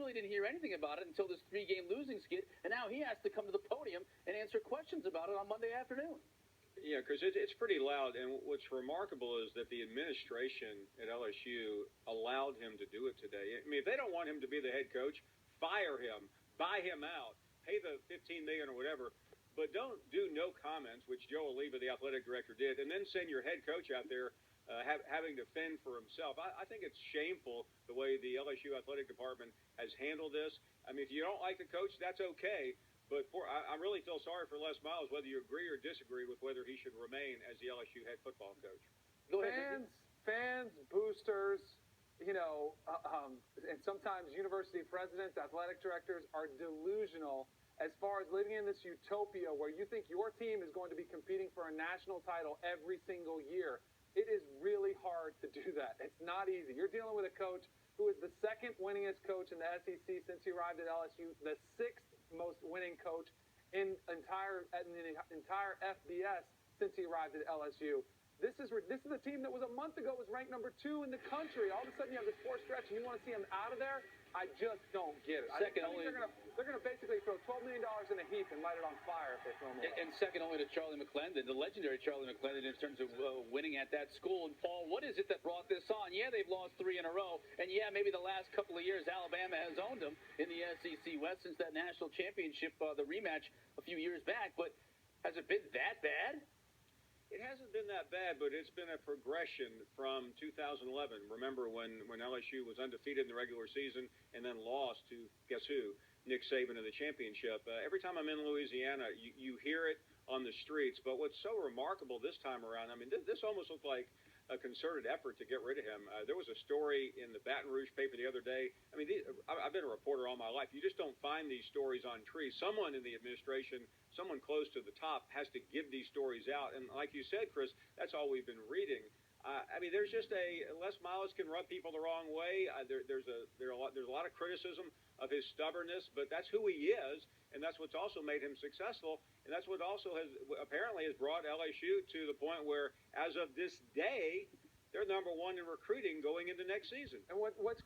really didn't hear anything about it until this 3-game losing skid, and now he has to come to the podium and answer questions about it on Monday afternoon. Yeah, because it's pretty loud, and what's remarkable is that the administration at LSU allowed him to do it today. I mean, if they don't want him to be the head coach, fire him, buy him out, pay the $15 million or whatever, but don't do no comments, which Joe Oliva, the athletic director, did, and then send your head coach out there having to fend for himself. I think it's shameful the way the LSU athletic department has handled this. I mean, if you don't like the coach, that's okay. But I really feel sorry for Les Miles, whether you agree or disagree with whether he should remain as the LSU head football coach. Go ahead. Fans, boosters, and sometimes university presidents, athletic directors are delusional as far as living in this utopia where you think your team is going to be competing for a national title every single year. It is really hard to do that. It's not easy. You're dealing with a coach who is the second winningest coach in the SEC since he arrived at LSU, the sixth most winning coach in the entire FBS since he arrived at LSU. This is a team that was a month ago was ranked number 2 in the country. All of a sudden you have this poor stretch and you want to see them out of there? I just don't get it. I think they're going to basically throw $12 million in a heap and light it on fire if they throw them away. And second only to Charlie McClendon, the legendary Charlie McClendon, in terms of winning at that school. And, Paul, what is it that brought this on? Yeah, they've lost 3 in a row. And, yeah, maybe the last couple of years Alabama has owned them in the SEC West since that national championship, the rematch a few years back. But has it been that bad? It hasn't been that bad, but it's been a progression from 2011. Remember when LSU was undefeated in the regular season and then lost to, guess who, Nick Saban in the championship. Every time I'm in Louisiana, you hear it on the streets. But what's so remarkable this time around, I mean, this almost looked like a concerted effort to get rid of him. There was a story in the Baton Rouge paper the other day. I mean, I've been a reporter all my life. You just don't find these stories on trees. Someone in the administration, someone close to the top, has to give these stories out. And like you said, Chris, that's all we've been reading. I mean, there's just Les Miles can rub people the wrong way. There's a lot of criticism of his stubbornness, but that's who he is, and that's what's also made him successful, and that's what also apparently has brought LSU to the point where, as of this day, they're number 1 in recruiting going into next season. And what's